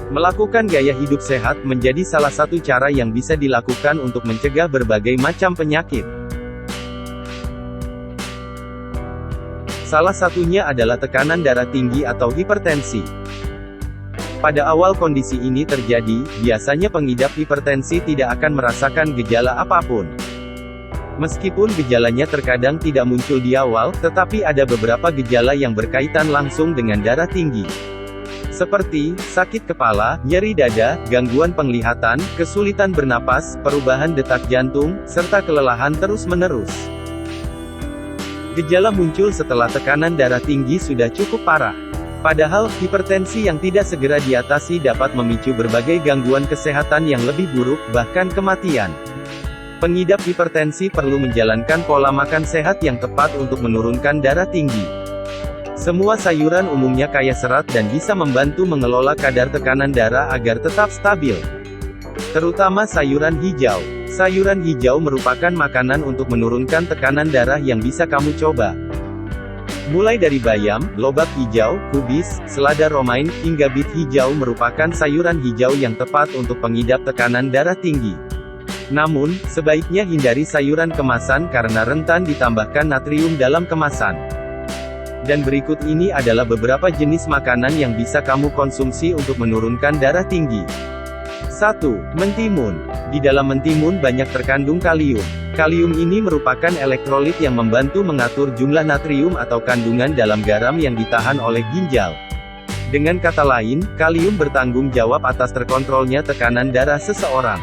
Melakukan gaya hidup sehat menjadi salah satu cara yang bisa dilakukan untuk mencegah berbagai macam penyakit. Salah satunya adalah tekanan darah tinggi atau hipertensi. Pada awal kondisi ini terjadi, biasanya pengidap hipertensi tidak akan merasakan gejala apapun. Meskipun gejalanya terkadang tidak muncul di awal, tetapi ada beberapa gejala yang berkaitan langsung dengan darah tinggi. Seperti, sakit kepala, nyeri dada, gangguan penglihatan, kesulitan bernapas, perubahan detak jantung, serta kelelahan terus-menerus. Gejala muncul setelah tekanan darah tinggi sudah cukup parah. Padahal, hipertensi yang tidak segera diatasi dapat memicu berbagai gangguan kesehatan yang lebih buruk, bahkan kematian. Pengidap hipertensi perlu menjalankan pola makan sehat yang tepat untuk menurunkan darah tinggi. Semua sayuran umumnya kaya serat dan bisa membantu mengelola kadar tekanan darah agar tetap stabil. Terutama sayuran hijau. Sayuran hijau merupakan makanan untuk menurunkan tekanan darah yang bisa kamu coba. Mulai dari bayam, lobak hijau, kubis, selada romaine, hingga bit hijau merupakan sayuran hijau yang tepat untuk pengidap tekanan darah tinggi. Namun, sebaiknya hindari sayuran kemasan karena rentan ditambahkan natrium dalam kemasan. Dan berikut ini adalah beberapa jenis makanan yang bisa kamu konsumsi untuk menurunkan darah tinggi. 1. Mentimun. Di dalam mentimun banyak terkandung kalium. Kalium ini merupakan elektrolit yang membantu mengatur jumlah natrium atau kandungan dalam garam yang ditahan oleh ginjal. Dengan kata lain, kalium bertanggung jawab atas terkontrolnya tekanan darah seseorang.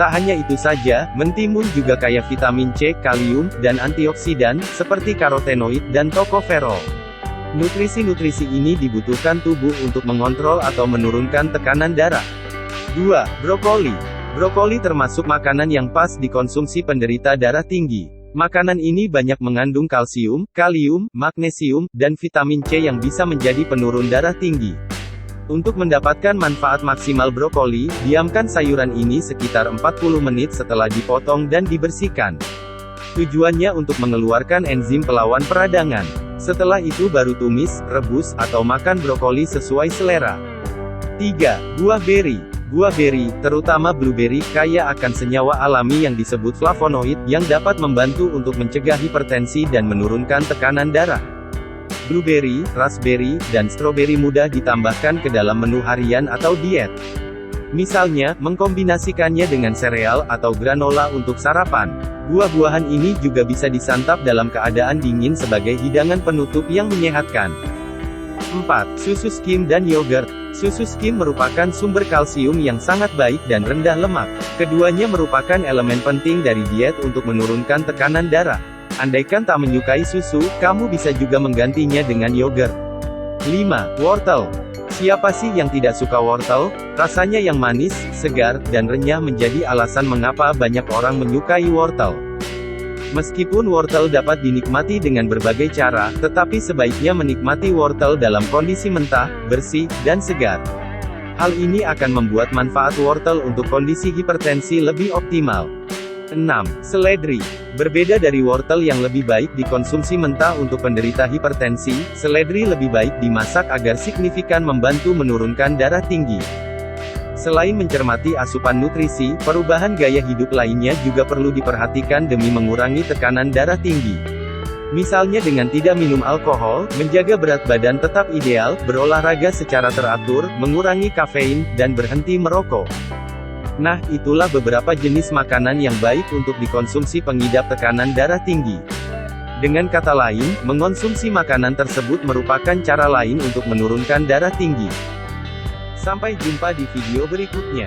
Tak hanya itu saja, mentimun juga kaya vitamin C, kalium, dan antioksidan, seperti karotenoid dan tokoferol. Nutrisi-nutrisi ini dibutuhkan tubuh untuk mengontrol atau menurunkan tekanan darah. 2. Brokoli. Brokoli termasuk makanan yang pas dikonsumsi penderita darah tinggi. Makanan ini banyak mengandung kalsium, kalium, magnesium, dan vitamin C yang bisa menjadi penurun darah tinggi. Untuk mendapatkan manfaat maksimal brokoli, diamkan sayuran ini sekitar 40 menit setelah dipotong dan dibersihkan. Tujuannya untuk mengeluarkan enzim pelawan peradangan. Setelah itu baru tumis, rebus, atau makan brokoli sesuai selera. 3. Buah beri. Buah beri, terutama blueberry, kaya akan senyawa alami yang disebut flavonoid, yang dapat membantu untuk mencegah hipertensi dan menurunkan tekanan darah. Blueberry, raspberry, dan stroberi mudah ditambahkan ke dalam menu harian atau diet. Misalnya, mengkombinasikannya dengan sereal atau granola untuk sarapan. Buah-buahan ini juga bisa disantap dalam keadaan dingin sebagai hidangan penutup yang menyehatkan. 4. Susu skim dan yogurt. Susu skim merupakan sumber kalsium yang sangat baik dan rendah lemak. Keduanya merupakan elemen penting dari diet untuk menurunkan tekanan darah. Andaikan tak menyukai susu, kamu bisa juga menggantinya dengan yogurt. 5. Wortel. Siapa sih yang tidak suka wortel? Rasanya yang manis, segar, dan renyah menjadi alasan mengapa banyak orang menyukai wortel. Meskipun wortel dapat dinikmati dengan berbagai cara, tetapi sebaiknya menikmati wortel dalam kondisi mentah, bersih, dan segar. Hal ini akan membuat manfaat wortel untuk kondisi hipertensi lebih optimal. 6. Seledri. Berbeda dari wortel yang lebih baik dikonsumsi mentah untuk penderita hipertensi, seledri lebih baik dimasak agar signifikan membantu menurunkan darah tinggi. Selain mencermati asupan nutrisi, perubahan gaya hidup lainnya juga perlu diperhatikan demi mengurangi tekanan darah tinggi. Misalnya dengan tidak minum alkohol, menjaga berat badan tetap ideal, berolahraga secara teratur, mengurangi kafein, dan berhenti merokok. Nah, itulah beberapa jenis makanan yang baik untuk dikonsumsi pengidap tekanan darah tinggi. Dengan kata lain, mengonsumsi makanan tersebut merupakan cara lain untuk menurunkan darah tinggi. Sampai jumpa di video berikutnya.